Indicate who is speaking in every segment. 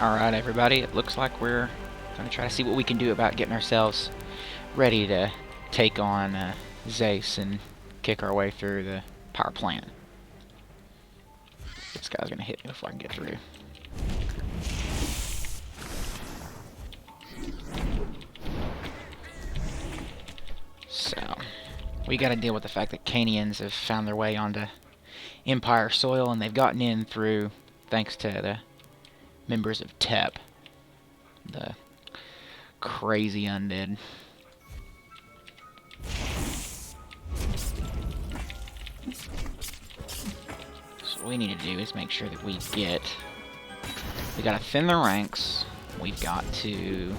Speaker 1: Alright everybody, it looks like we're going to try to see what we can do about getting ourselves ready to take on XAES and kick our way through the power plant. This guy's going to hit me before I can get through. So, we got to deal with the fact that Kanians have found their way onto Empire soil, and they've gotten in through, thanks to the members of TEP, the crazy undead. So what we need to do is make sure that we gotta thin the ranks. We've got to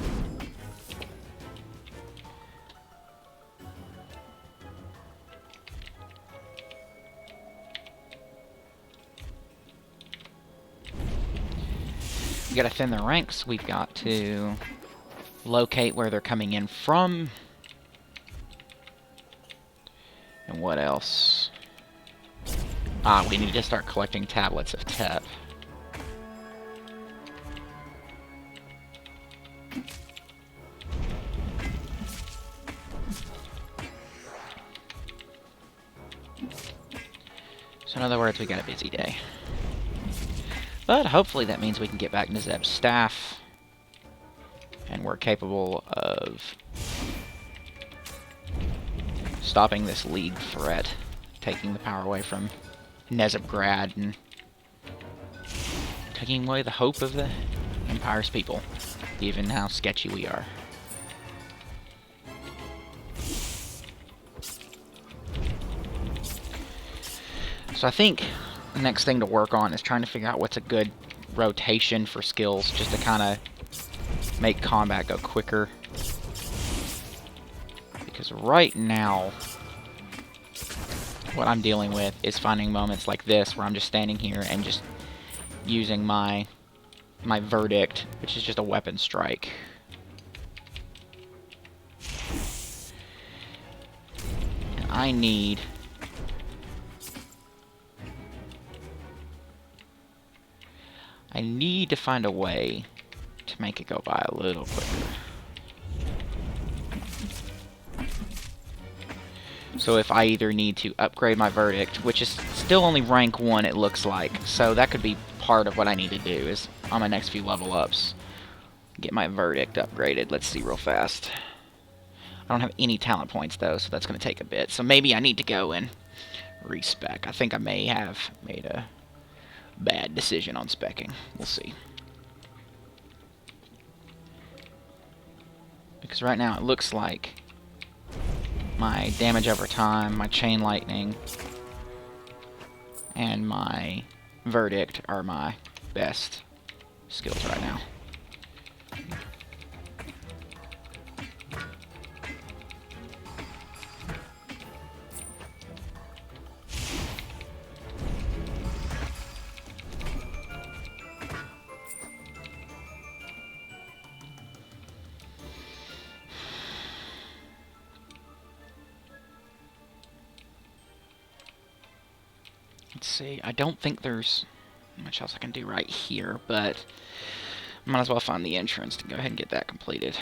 Speaker 1: thin the ranks. We've got to locate where they're coming in from. And what else? We need to start collecting tablets of TEP. So in other words, we got a busy day. But hopefully that means we can get back into Zeb's staff, and we're capable of stopping this League threat, taking the power away from Nezabgrad, and taking away the hope of the Empire's people, given how sketchy we are. So I think the next thing to work on is trying to figure out what's a good rotation for skills, just to kind of make combat go quicker. Because right now, what I'm dealing with is finding moments like this where I'm just standing here and just using my verdict, which is just a weapon strike. And I need to find a way to make it go by a little quicker. So if I either need to upgrade my verdict, which is still only rank 1 it looks like, so that could be part of what I need to do, is on my next few level ups, get my verdict upgraded. Let's see real fast. I don't have any talent points though, so that's going to take a bit. So maybe I need to go and respec. I think I may have made a bad decision on specking. We'll see. Because right now it looks like my damage over time, my chain lightning, and my verdict are my best skills right now. Let's see, I don't think there's much else I can do right here, but might as well find the entrance to go ahead and get that completed.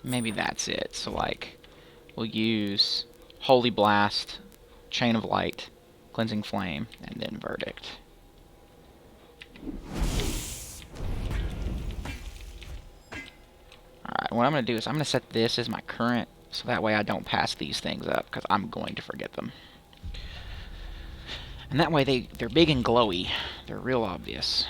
Speaker 1: Maybe that's it. So, like, we'll use Holy Blast, Chain of Light, Cleansing Flame, and then Verdict. Alright, what I'm going to do is I'm going to set this as my current, so that way I don't pass these things up, because I'm going to forget them. And that way they're big and glowy. They're real obvious.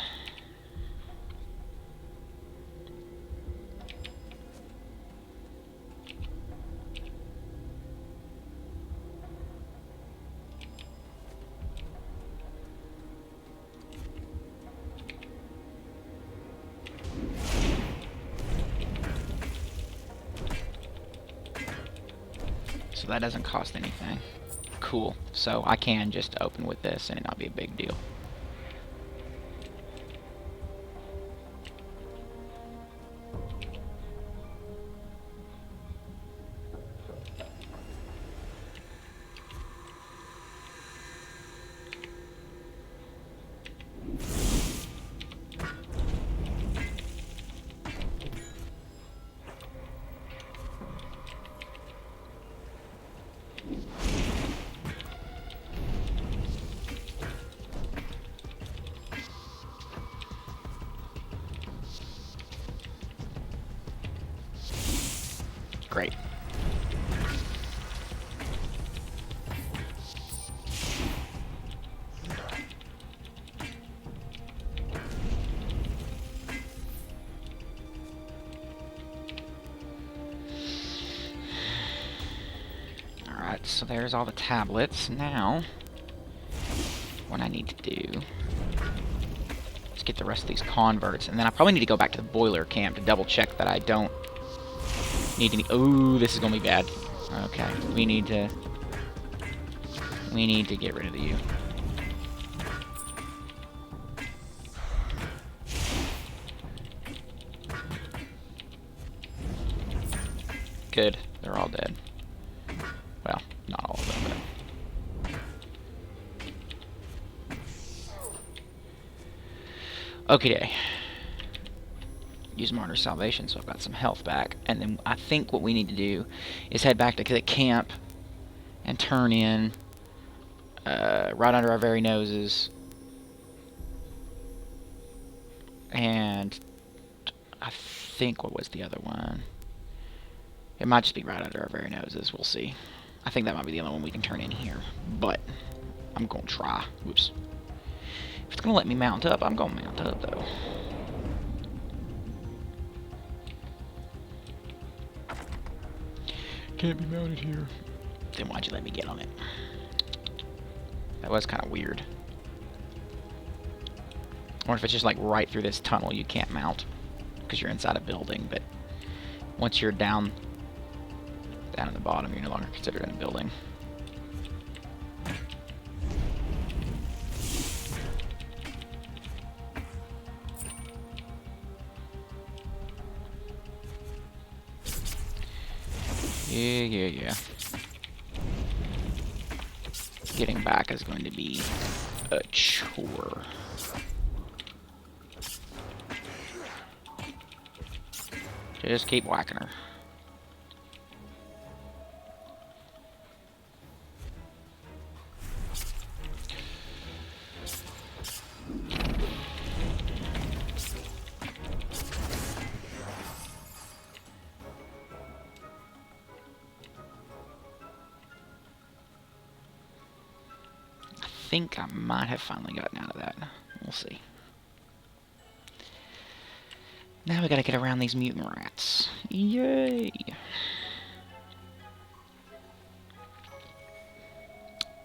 Speaker 1: so that doesn't cost anything. Cool. So I can just open with this and it not be a big deal. Great. Alright, so there's all the tablets. Now, what I need to do is get the rest of these converts, and then I probably need to go back to the boiler camp to double check that I don't need any. Ooh, this is gonna be bad. Okay, we need to get rid of you. Good, they're all dead. Well, not all of them, but okay. Use Martyr Salvation, so I've got some health back. And then I think what we need to do is head back to the camp and turn in right under our very noses. And I think, what was the other one? It might just be right under our very noses. We'll see. I think that might be the only one we can turn in here. But I'm going to try. Whoops. If it's going to let me mount up, I'm going to mount up, though. Can't be mounted here. Then why'd you let me get on it? That was kind of weird. I wonder if it's just like right through this tunnel you can't mount because you're inside a building, but once you're down at the bottom, you're no longer considered in a building. Yeah. Getting back is going to be a chore. Just keep whacking her. I think I might have finally gotten out of that. We'll see. Now we gotta get around these mutant rats. Yay!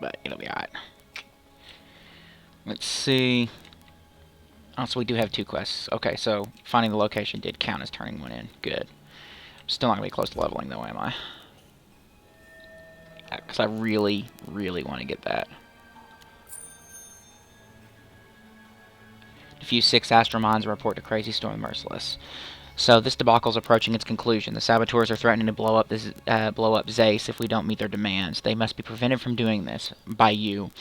Speaker 1: But it'll be alright. Let's see. Oh, so we do have 2 quests. Okay, so finding the location did count as turning one in. Good. I'm still not gonna be close to leveling though, am I? Because I really, really want to get that. Defuse 6 astral mines and report to Crazy Storm the Merciless. So this debacle is approaching its conclusion. The saboteurs are threatening to blow up XAES if we don't meet their demands. They must be prevented from doing this by you.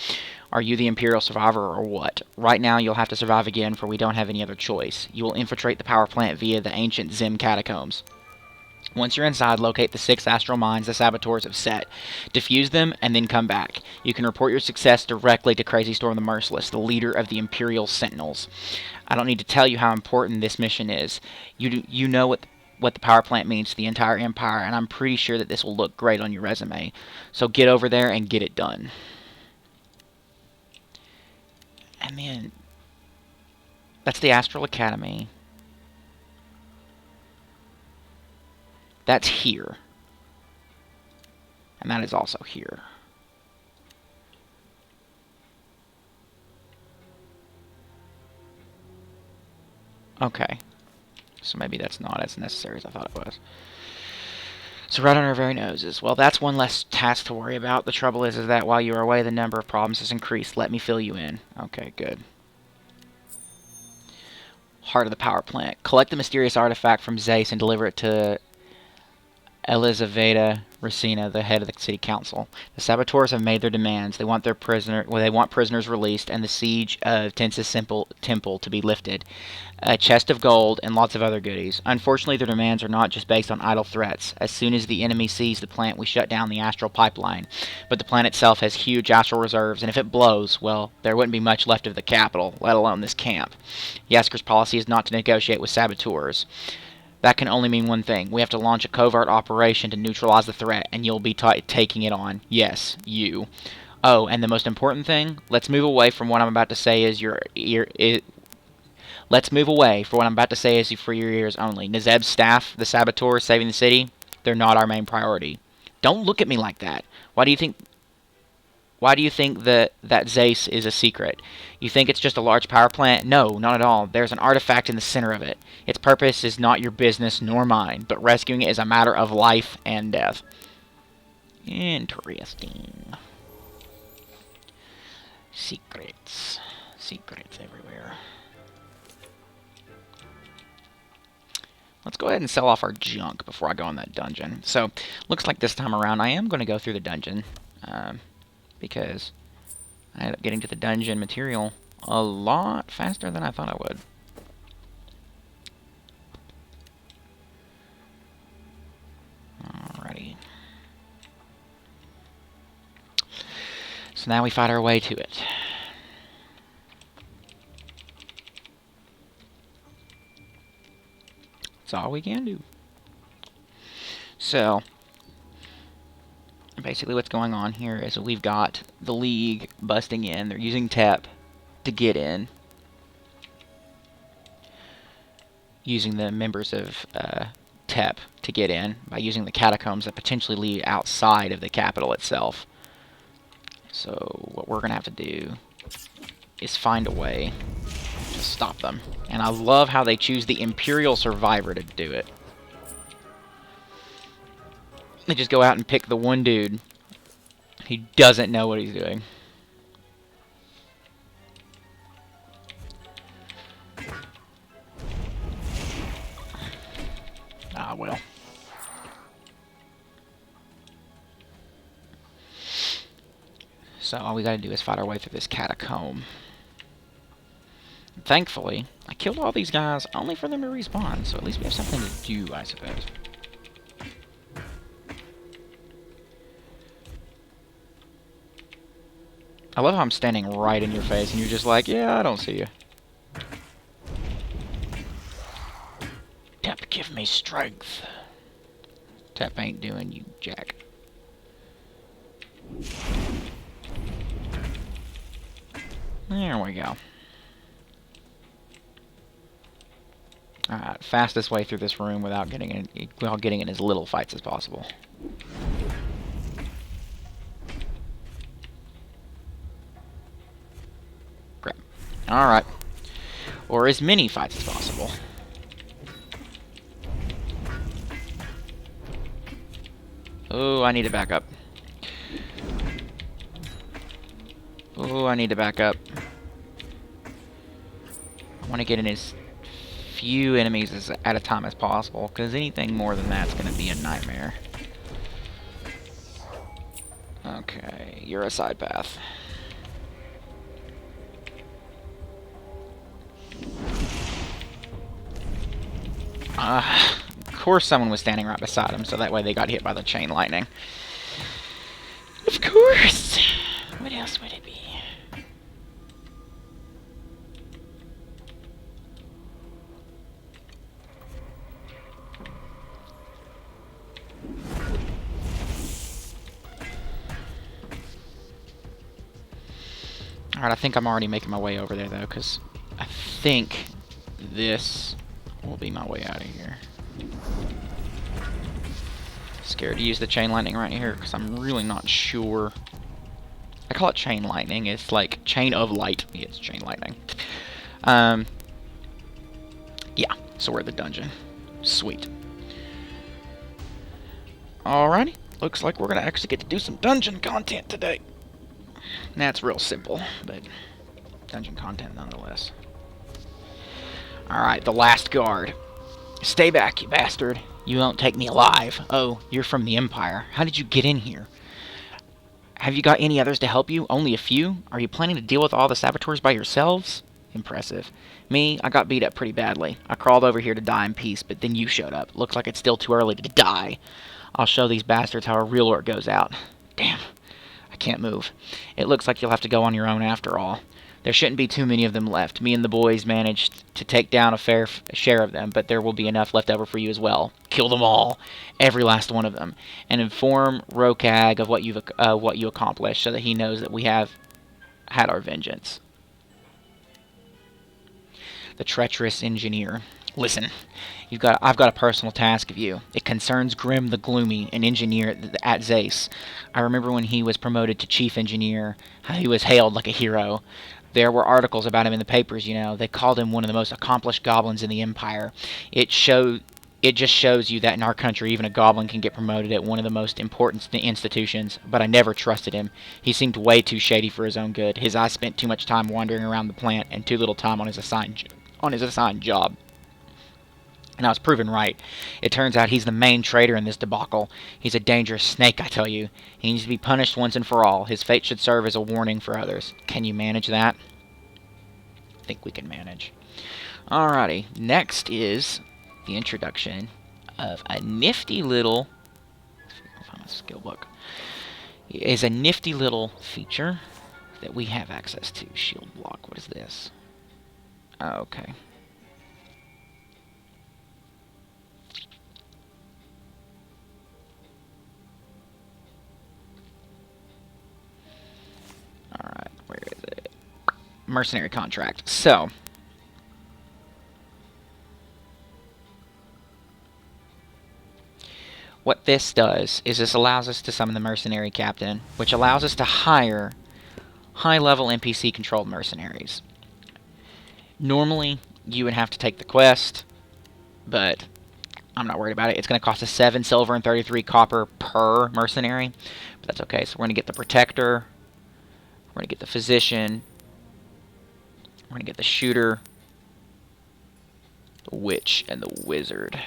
Speaker 1: Are you the Imperial survivor or what? Right now you'll have to survive again, for we don't have any other choice. You will infiltrate the power plant via the ancient Zim catacombs. Once you're inside, locate the 6 astral mines the saboteurs have set. Defuse them, and then come back. You can report your success directly to Crazy Storm the Merciless, the leader of the Imperial Sentinels. I don't need to tell you how important this mission is. You know what the power plant means to the entire Empire, and I'm pretty sure that this will look great on your resume. So get over there and get it done. And then, that's the Astral Academy. That's here. And that is also here. Okay. So maybe that's not as necessary as I thought it was. So right on our very noses. Well, that's one less task to worry about. The trouble is that while you are away, the number of problems has increased. Let me fill you in. Okay, good. Heart of the power plant. Collect the mysterious artifact from XAES and deliver it to Elizaveta Racina, the head of the city council. The saboteurs have made their demands. They want prisoners released and the siege of Tensa's temple to be lifted. A chest of gold and lots of other goodies. Unfortunately, their demands are not just based on idle threats. As soon as the enemy sees the plant, we shut down the astral pipeline. But the plant itself has huge astral reserves, and if it blows, well, there wouldn't be much left of the capital, let alone this camp. Yasker's policy is not to negotiate with saboteurs. That can only mean one thing. We have to launch a covert operation to neutralize the threat, and you'll be taking it on. Yes, you. Oh, and the most important thing, let's move away from what I'm about to say Let's move away for what I'm about to say is for your ears only. Nezeb's staff, the saboteurs saving the city, they're not our main priority. Don't look at me like that. Why do you think that XAES is a secret? You think it's just a large power plant? No, not at all. There's an artifact in the center of it. Its purpose is not your business nor mine, but rescuing it is a matter of life and death. Interesting. Secrets. Secrets everywhere. Let's go ahead and sell off our junk before I go in that dungeon. So, looks like this time around I am going to go through the dungeon. Because I ended up getting to the dungeon material a lot faster than I thought I would. Alrighty. So now we fight our way to it. That's all we can do. So, basically what's going on here is we've got the League busting in. They're using TEP to get in. Using the members of TEP to get in by using the catacombs that potentially lead outside of the capital itself. So what we're going to have to do is find a way to stop them. And I love how they choose the Imperial survivor to do it. They just go out and pick the one dude who doesn't know what he's doing. Ah, well. So all we gotta do is fight our way through this catacomb. Thankfully, I killed all these guys only for them to respawn, so at least we have something to do, I suppose. I love how I'm standing right in your face and you're just like, yeah, I don't see you. Tep, give me strength. Tep ain't doing you jack. There we go. Alright, fastest way through this room without getting in as little fights as possible. Crap. Alright. Or as many fights as possible. Oh, I need to back up. Oh, I need to back up. I want to get in as few enemies at a time as possible, because anything more than that's going to be a nightmare. Okay, you're a side path. Of course someone was standing right beside him, so that way they got hit by the chain lightning. Of course! What else would it be? Alright, I think I'm already making my way over there, though, because I think this will be my way out of here. Scared to use the chain lightning right here, because I'm really not sure. I call it chain lightning. It's like chain of light. Yeah, it's chain lightning. Yeah, so we're at the dungeon. Sweet. Alrighty. Looks like we're going to actually get to do some dungeon content today. That's real simple, but dungeon content nonetheless. Alright, the last guard. Stay back, you bastard. You won't take me alive. Oh, you're from the Empire. How did you get in here? Have you got any others to help you? Only a few? Are you planning to deal with all the saboteurs by yourselves? Impressive. Me, I got beat up pretty badly. I crawled over here to die in peace, but then you showed up. Looks like it's still too early to die. I'll show these bastards how a real orc goes out. Damn. I can't move. It looks like you'll have to go on your own after all. There shouldn't be too many of them left. Me and the boys managed to take down a fair share of them, but there will be enough left over for you as well. Kill them all, every last one of them, and inform Rokag of what you accomplished, so that he knows that we have had our vengeance. The treacherous engineer. Listen, I've got a personal task of you. It concerns Grim the Gloomy, an engineer at XAES. I remember when he was promoted to chief engineer, how he was hailed like a hero. There were articles about him in the papers, you know. They called him one of the most accomplished goblins in the Empire. It just shows you that in our country, even a goblin can get promoted at one of the most important institutions. But I never trusted him. He seemed way too shady for his own good. His eyes spent too much time wandering around the plant and too little time on his assigned job. And I was proven right. It turns out he's the main traitor in this debacle. He's a dangerous snake, I tell you. He needs to be punished once and for all. His fate should serve as a warning for others. Can you manage that? I think we can manage. Alrighty. Next is the introduction of a nifty little... I'll find my skill book. It is a nifty little feature that we have access to. Shield block. What is this? Okay. Alright, where is it? Mercenary contract. So, what this does is this allows us to summon the mercenary captain, which allows us to hire high-level NPC-controlled mercenaries. Normally, you would have to take the quest, but I'm not worried about it. It's going to cost us 7 silver and 33 copper per mercenary, but that's okay. So we're going to get the Protector, we're going to get the Physician, we're going to get the Shooter, the Witch, and the Wizard.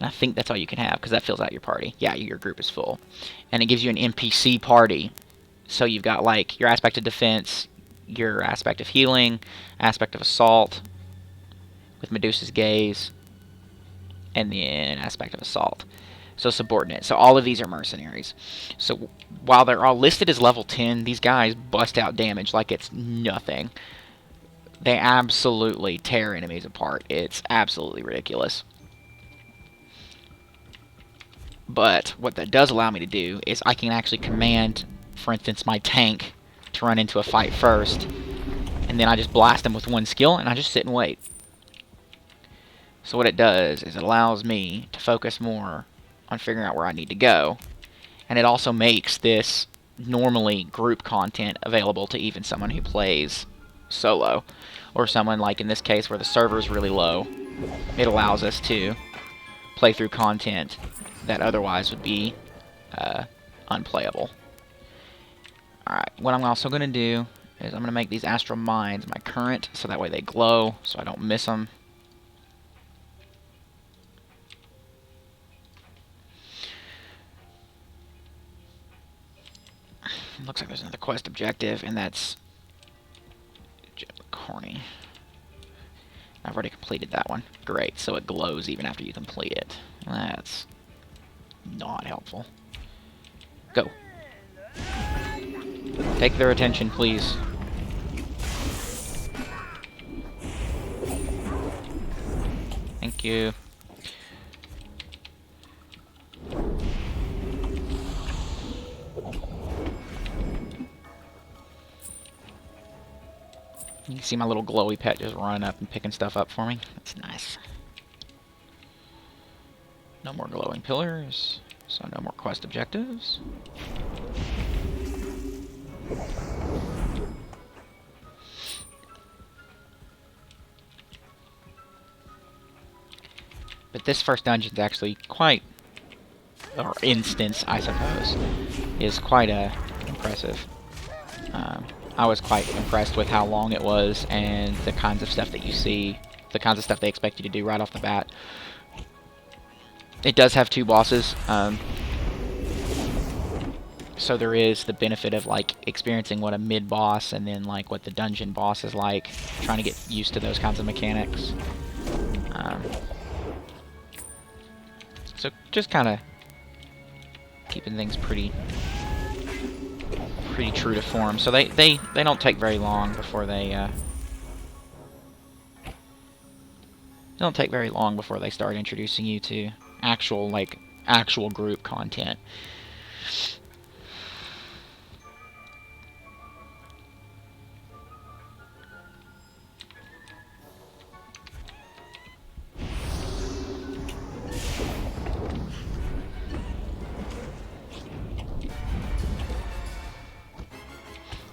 Speaker 1: And I think that's all you can have, because that fills out your party. Yeah, your group is full. And it gives you an NPC party. So you've got, like, your aspect of defense, your aspect of healing, aspect of assault, with Medusa's Gaze, and then aspect of assault. So subordinate. So all of these are mercenaries. So while they're all listed as level 10, these guys bust out damage like it's nothing. They absolutely tear enemies apart. It's absolutely ridiculous. But what that does allow me to do is I can actually command, for instance, my tank to run into a fight first, and then I just blast them with one skill, and I just sit and wait. So what it does is it allows me to focus more on figuring out where I need to go, and it also makes this normally group content available to even someone who plays solo, or someone like in this case where the server is really low. It allows us to play through content that otherwise would be unplayable. Alright, what I'm also going to do is I'm going to make these Astral Mines my current, so that way they glow, so I don't miss them. Looks like there's another quest objective, and that's corny. I've already completed that one. Great, so it glows even after you complete it. That's not helpful. Go. Take their attention, please. Thank you. You can see my little glowy pet just running up and picking stuff up for me. That's nice. No more glowing pillars, so no more quest objectives. But this first dungeon is actually quite or instance, I suppose, is quite impressive. I was quite impressed with how long it was and the kinds of stuff that you see, the kinds of stuff they expect you to do right off the bat. It does have 2 bosses, so there is the benefit of like experiencing what a mid-boss and then like what the dungeon boss is like, trying to get used to those kinds of mechanics. So just kind of keeping things pretty true to form. So they don't take very long before they start introducing you to actual group content.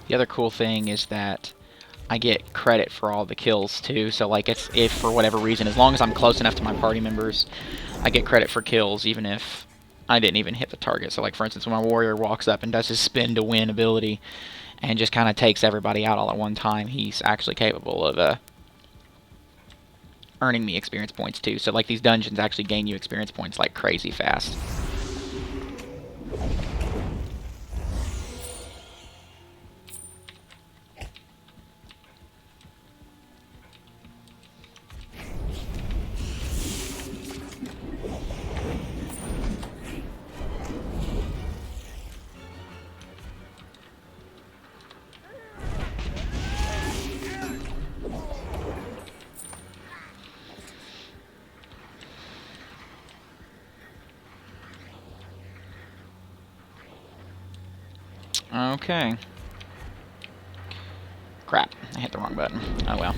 Speaker 1: The other cool thing is that I get credit for all the kills too. So like, if for whatever reason, as long as I'm close enough to my party members, I get credit for kills even if I didn't even hit the target. So like, for instance, when my warrior walks up and does his spin to win ability and just kind of takes everybody out all at one time, he's actually capable of earning me experience points too. So like, these dungeons actually gain you experience points like crazy fast. Okay. Crap, I hit the wrong button. Oh well.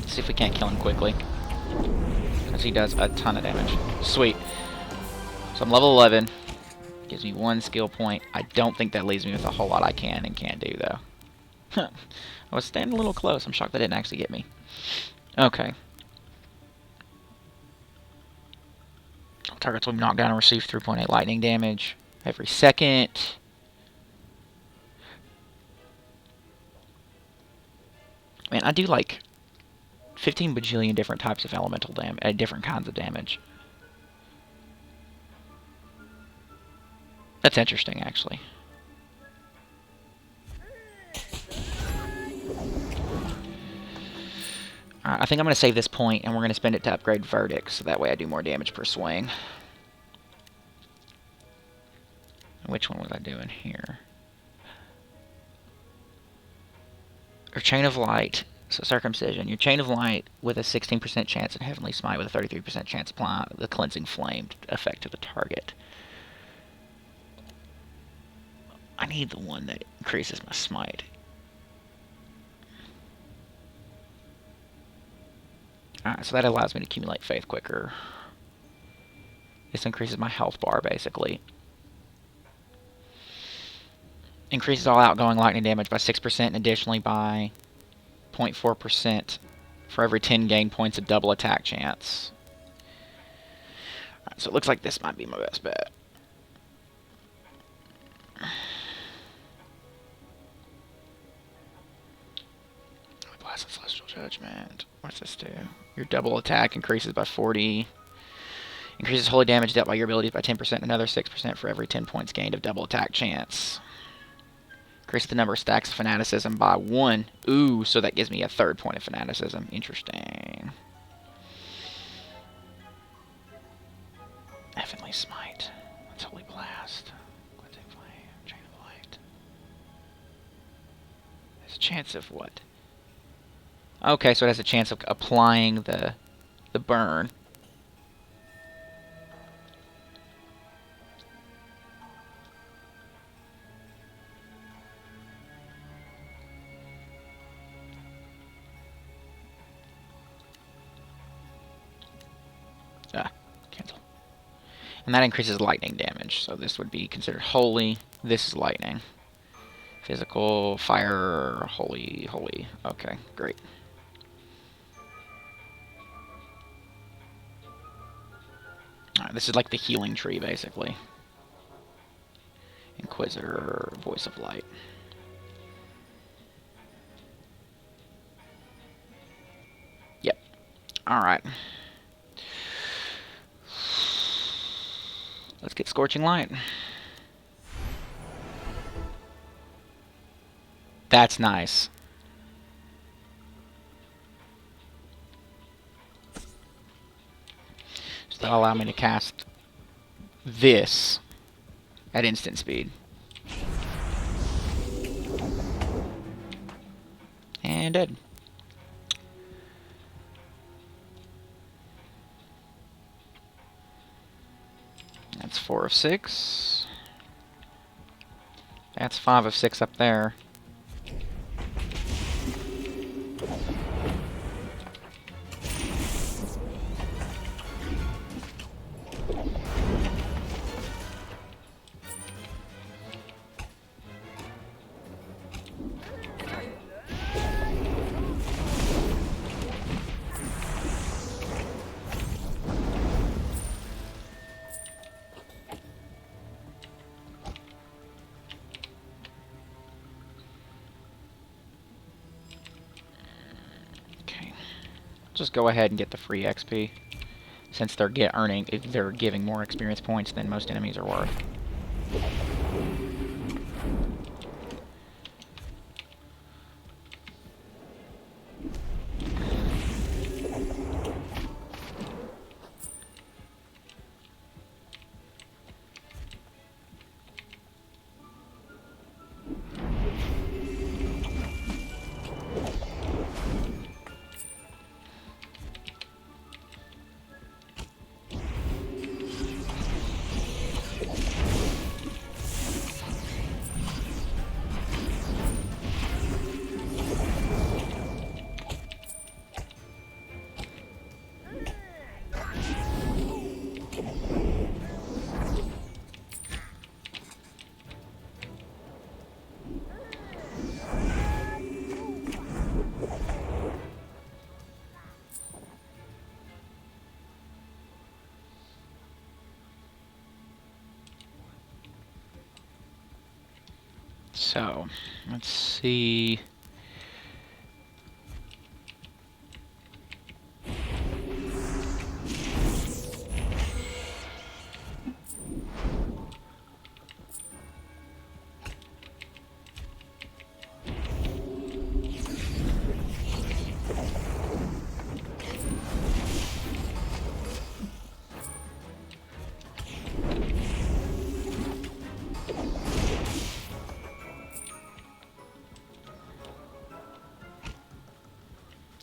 Speaker 1: Let's see if we can't kill him quickly, because he does a ton of damage. Sweet. So I'm level 11. Gives me 1 skill point. I don't think that leaves me with a whole lot I can and can't do, though. I was standing a little close. I'm shocked that didn't actually get me. Okay. Targets will be knocked down and receive 3.8 lightning damage every second. Man, I do like 15 bajillion different types of elemental damage, different kinds of damage. That's interesting, actually. Alright, I think I'm going to save this point, and we're going to spend it to upgrade Verdict, so that way I do more damage per swing. Which one was I doing here? Or Chain of Light. So Circumcision. Your Chain of Light with a 16% chance and Heavenly Smite with a 33% chance apply the Cleansing Flame effect to the target. I need the one that increases my smite. Alright, so that allows me to accumulate faith quicker. This increases my health bar, basically. Increases all outgoing lightning damage by 6% and additionally by 0.4% for every 10 gain points of double attack chance. Alright, so it looks like this might be my best bet. Blast of Celestial Judgment. What does this do? Your double attack increases by 40. Increases holy damage dealt by your abilities by 10% and another 6% for every 10 points gained of double attack chance. Increases the number of stacks of fanaticism by 1. Ooh, so that gives me a 3rd point of fanaticism. Interesting. Heavenly Smite. That's Holy Blast. Cleansing Flame. Chain of Light. There's a chance of what? Okay, so it has a chance of applying the burn. Cancel. And that increases lightning damage, so this would be considered holy. This is lightning. Physical, fire, holy, holy. Okay, great. This is like the healing tree, basically. Inquisitor, Voice of Light. Yep. Alright. Let's get Scorching Light. That's nice. So that'll allow me to cast this at instant speed. And dead. That's 4 of 6. That's 5 of 6 up there. Just go ahead and get the free XP, since they're giving more experience points than most enemies are worth. So, let's see.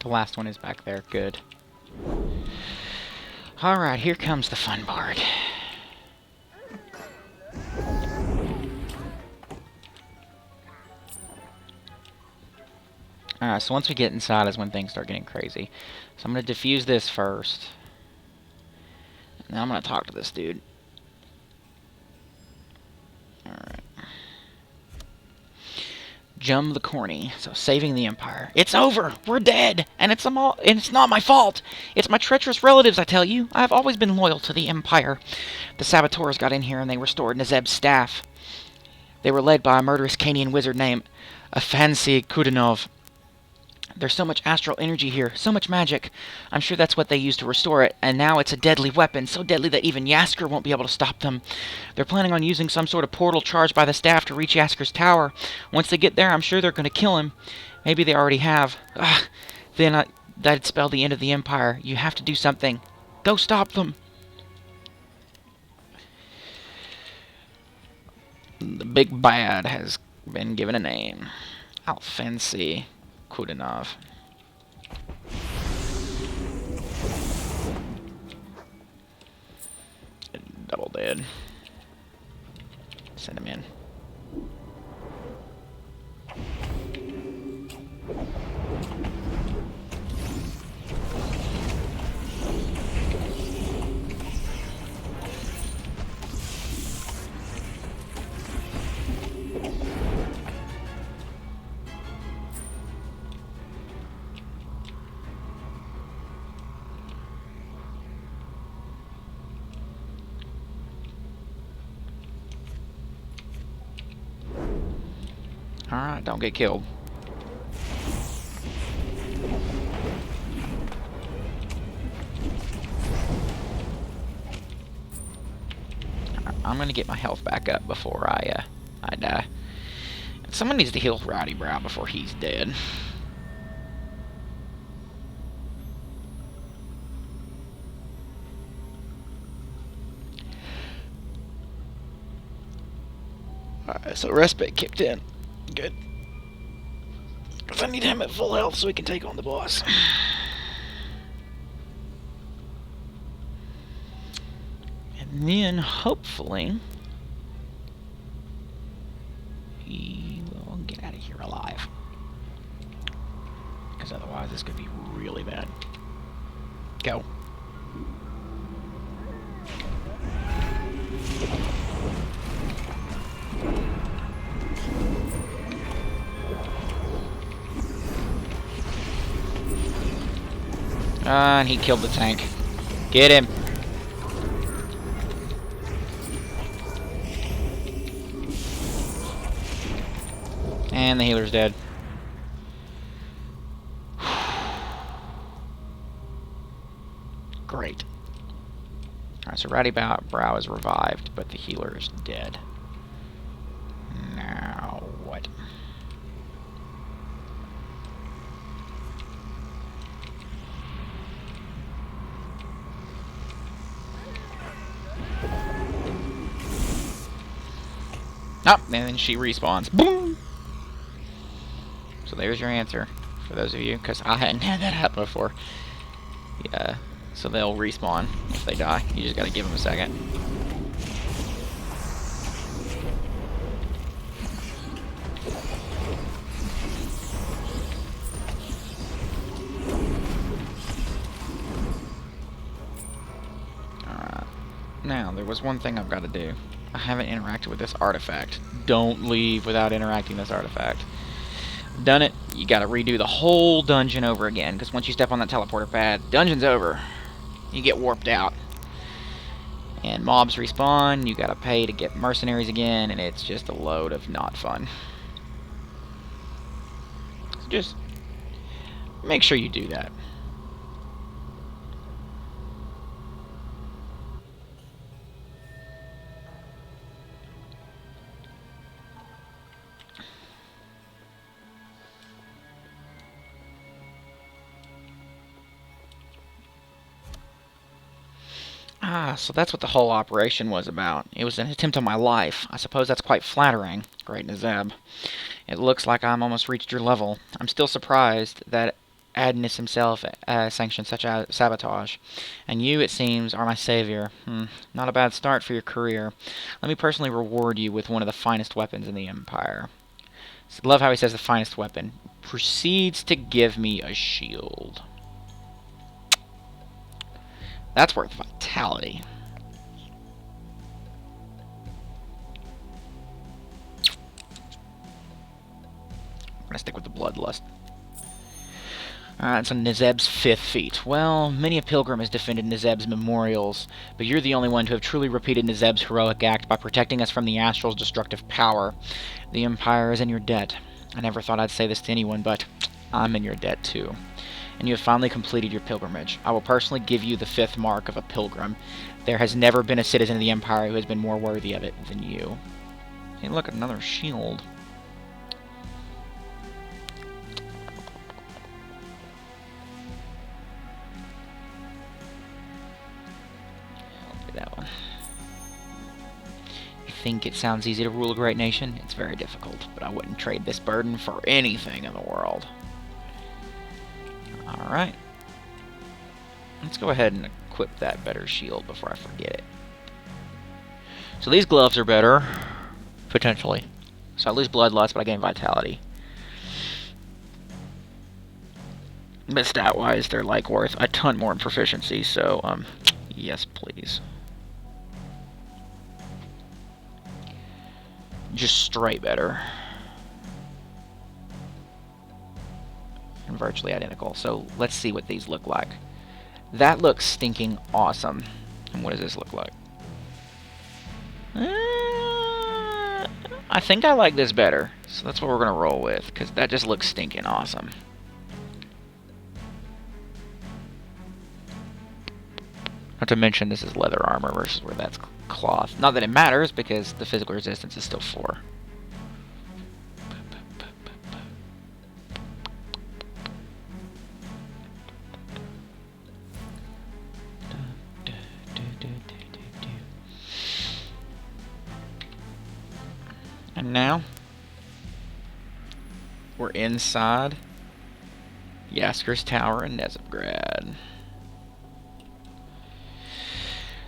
Speaker 1: The last one is back there. Good. Alright, here comes the fun part. Alright, so once we get inside is when things start getting crazy. So I'm going to defuse this first. Now I'm going to talk to this dude. Alright. Jum the Corny. So, saving the Empire. It's over! We're dead! And it's not my fault! It's my treacherous relatives, I tell you! I have always been loyal to the Empire. The saboteurs got in here and they restored Nezeb's staff. They were led by a murderous Kanian wizard named Afansi Kudinov. There's so much astral energy here, so much magic. I'm sure that's what they used to restore it, and now it's a deadly weapon, so deadly that even Yasker won't be able to stop them. They're planning on using some sort of portal charged by the staff to reach Yasker's tower. Once they get there, I'm sure they're going to kill him. Maybe they already have. Then that'd spell the end of the Empire. You have to do something. Go stop them. The big bad has been given a name. Alfansi Kudinov. Double dead. Send him in. Alright, don't get killed. I'm gonna get my health back up before I die. Someone needs to heal Rowdy Brow before he's dead. Alright, so respite kicked in. Good. Because I need him at full health so he can take on the boss. And then, hopefully, he will get out of here alive. Because otherwise this could be really bad. Go. And he killed the tank. Get him. And the healer's dead. Great. Alright, so Rowdy Brow is revived, but the healer is dead. Now what? Oh, and then she respawns. Boom! So there's your answer, for those of you, because I hadn't had that happen before. Yeah, so they'll respawn if they die. You just gotta give them a second. Alright. Now, there was one thing I've got to do. I haven't interacted with this artifact. Don't leave without interacting with this artifact. Done it. You gotta redo the whole dungeon over again, because once you step on that teleporter pad, dungeon's over. You get warped out. And mobs respawn, you gotta pay to get mercenaries again, and it's just a load of not fun. So just make sure you do that. Ah, so that's what the whole operation was about. It was an attempt on my life. I suppose that's quite flattering. Great Nezeb. It looks like I'm almost reached your level. I'm still surprised that Adnis himself sanctioned such a sabotage. And you, it seems, are my savior. Not a bad start for your career. Let me personally reward you with one of the finest weapons in the Empire. So, love how he says the finest weapon. Proceeds to give me a shield. That's worth vitality. I'm gonna stick with the bloodlust. Alright, so Nezeb's 5th feat. Well, many a pilgrim has defended Nezeb's memorials, but you're the only one to have truly repeated Nezeb's heroic act by protecting us from the Astral's destructive power. The Empire is in your debt. I never thought I'd say this to anyone, but I'm in your debt too. And you have finally completed your pilgrimage. I will personally give you the 5th mark of a pilgrim. There has never been a citizen of the Empire who has been more worthy of it than you. Hey, look, another shield. I'll do that one. You think it sounds easy to rule a great nation? It's very difficult, but I wouldn't trade this burden for anything in the world. Alright. Let's go ahead and equip that better shield before I forget it. So these gloves are better, potentially. So I lose bloodlust, but I gain vitality. But stat-wise, they're like worth a ton more in proficiency, so, yes, please. Just straight better. And virtually identical. So let's see what these look like. That looks stinking awesome. And what does this look like? I think I like this better, so that's what we're going to roll with, because that just looks stinking awesome. Not to mention this is leather armor versus where that's cloth. Not that it matters, because the physical resistance is still 4. And now, we're inside Yasker's Tower in Nezabgrad.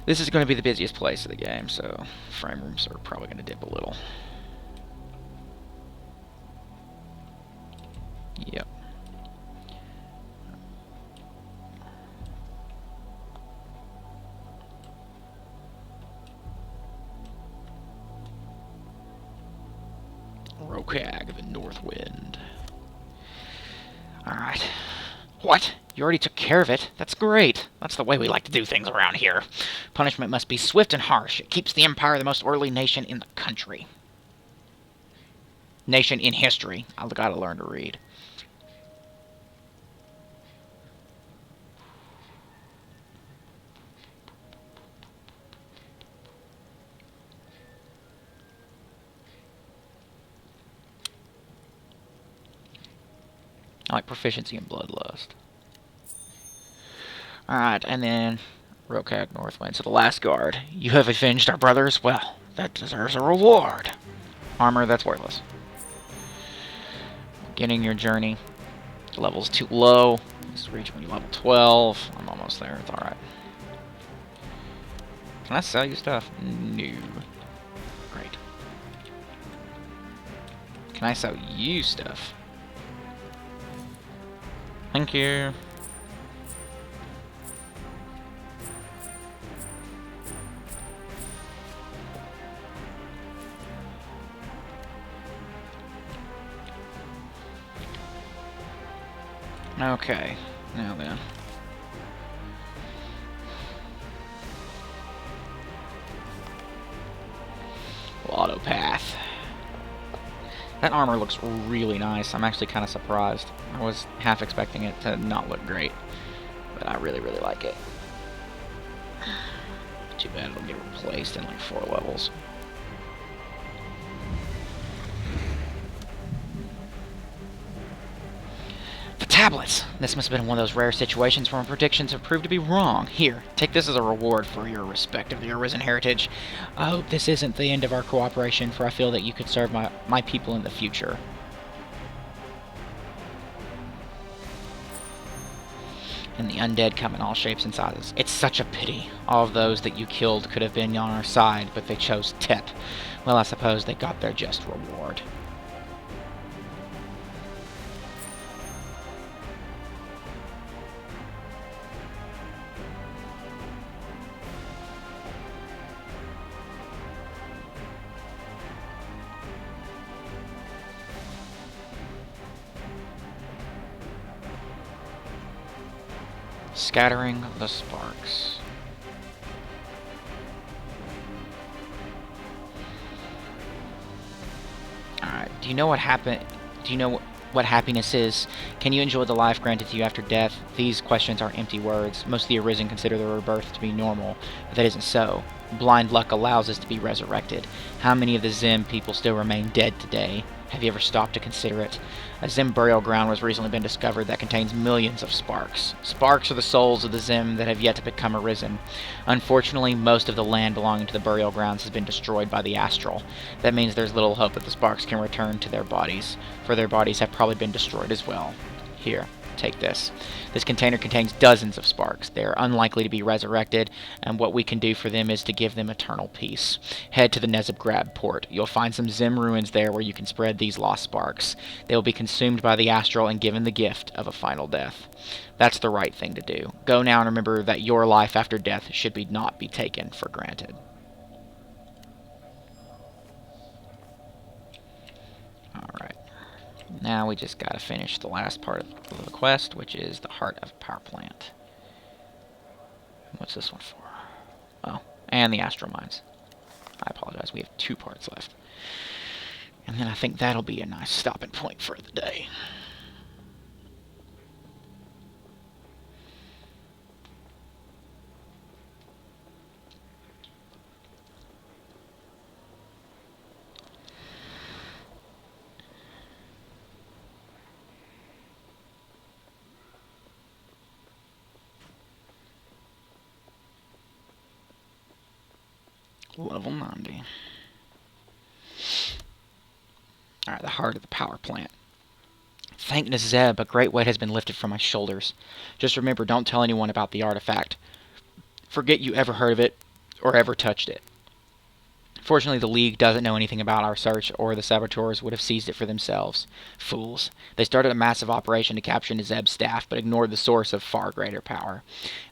Speaker 1: This is going to be the busiest place of the game, so frame rooms are probably going to dip a little. Yep. Rokag, the North Wind. Alright. What? You already took care of it? That's great. That's the way we like to do things around here. Punishment must be swift and harsh. It keeps the Empire the most orderly nation in the country. Nation in history. I've got to learn to read. I like proficiency in bloodlust. Alright, and then Rokag Northwind. So the last guard. You have avenged our brothers? Well, that deserves a reward. Armor, that's worthless. Beginning your journey. The level's too low. Just reach when you level 12. I'm almost there. It's alright. Can I sell you stuff? No. Great. Can I sell you stuff? Thank you. Okay, now then. Auto path. That armor looks really nice. I'm actually kind of surprised. I was half expecting it to not look great, but I really, really like it. Too bad it'll get replaced in like 4 levels. Tablets! This must have been one of those rare situations where my predictions have proved to be wrong. Here, take this as a reward for your respect of the Arisen heritage. I hope this isn't the end of our cooperation, for I feel that you could serve my people in the future. And the undead come in all shapes and sizes. It's such a pity. All of those that you killed could have been on our side, but they chose Tep. Well, I suppose they got their just reward. Scattering the sparks. Alright, do you know what happened? Do you know what happiness is? Can you enjoy the life granted to you after death? These questions are empty words. Most of the Arisen consider the rebirth to be normal, but that isn't so. Blind luck allows us to be resurrected. How many of the Zim people still remain dead today? Have you ever stopped to consider it? A Zim burial ground has recently been discovered that contains millions of sparks. Sparks are the souls of the Zim that have yet to become arisen. Unfortunately, most of the land belonging to the burial grounds has been destroyed by the astral. That means there's little hope that the sparks can return to their bodies, for their bodies have probably been destroyed as well. Here, take this. This container contains dozens of sparks. They are unlikely to be resurrected, and what we can do for them is to give them eternal peace. Head to the Nezabgrad port. You'll find some Zim ruins there where you can spread these lost sparks. They will be consumed by the astral and given the gift of a final death. That's the right thing to do. Go now and remember that your life after death should not be taken for granted. Alright. Now we just gotta finish the last part of the quest, which is the Heart of Power Plant. What's this one for? Oh, and the Astral Mines. I apologize, we have 2 parts left. And then I think that'll be a nice stopping point for the day. Level 90. Alright, the heart of the power plant. Thank Zeb, a great weight has been lifted from my shoulders. Just remember, don't tell anyone about the artifact. Forget you ever heard of it, or ever touched it. Fortunately, the League doesn't know anything about our search, or the saboteurs would have seized it for themselves. Fools. They started a massive operation to capture Zeb's staff, but ignored the source of far greater power.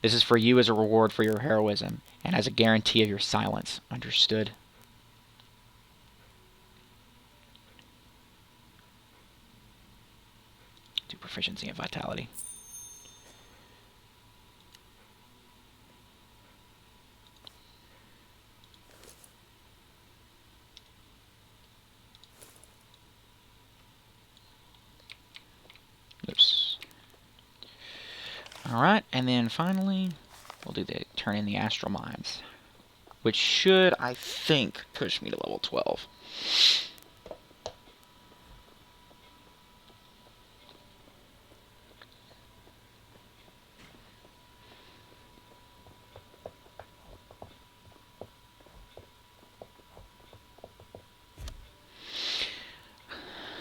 Speaker 1: This is for you as a reward for your heroism, and as a guarantee of your silence. Understood? Do proficiency and vitality. Oops. Alright, and then finally, we'll do the turn in the astral mines, which should, I think, push me to level 12.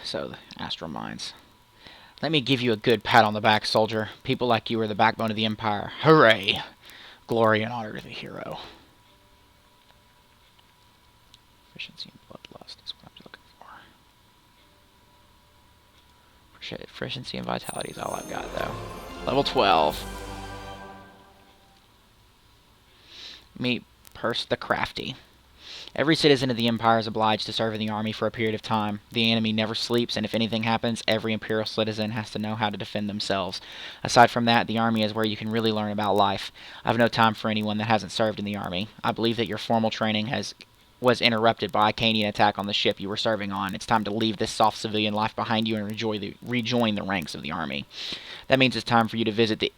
Speaker 1: So, the astral mines. Let me give you a good pat on the back, soldier. People like you are the backbone of the Empire. Hooray! Glory and honor to the hero. Efficiency and bloodlust is what I'm looking for. Efficiency and vitality is all I've got, though. Level 12. Meet Purse the Crafty. Every citizen of the Empire is obliged to serve in the army for a period of time. The enemy never sleeps, and if anything happens, every Imperial citizen has to know how to defend themselves. Aside from that, the army is where you can really learn about life. I have no time for anyone that hasn't served in the army. I believe that your formal training was interrupted by a Kanian attack on the ship you were serving on. It's time to leave this soft civilian life behind you and rejoin the ranks of the army. That means it's time for you to visit the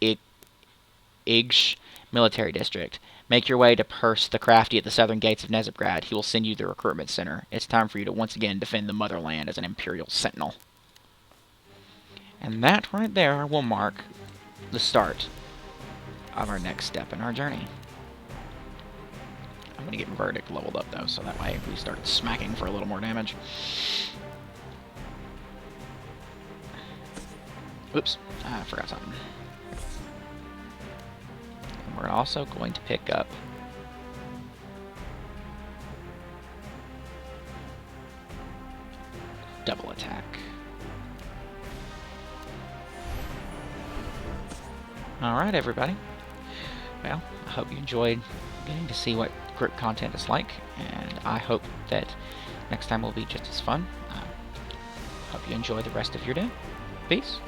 Speaker 1: Igsh military district. Make your way to Purse the Crafty at the southern gates of Nezabgrad. He will send you to the recruitment center. It's time for you to once again defend the motherland as an Imperial sentinel. And that right there will mark the start of our next step in our journey. I'm going to get Verdict leveled up, though, so that way we start smacking for a little more damage. Oops, I forgot something. We're also going to pick up double attack. Alright, everybody. Well, I hope you enjoyed getting to see what group content is like, and I hope that next time will be just as fun. Hope you enjoy the rest of your day. Peace.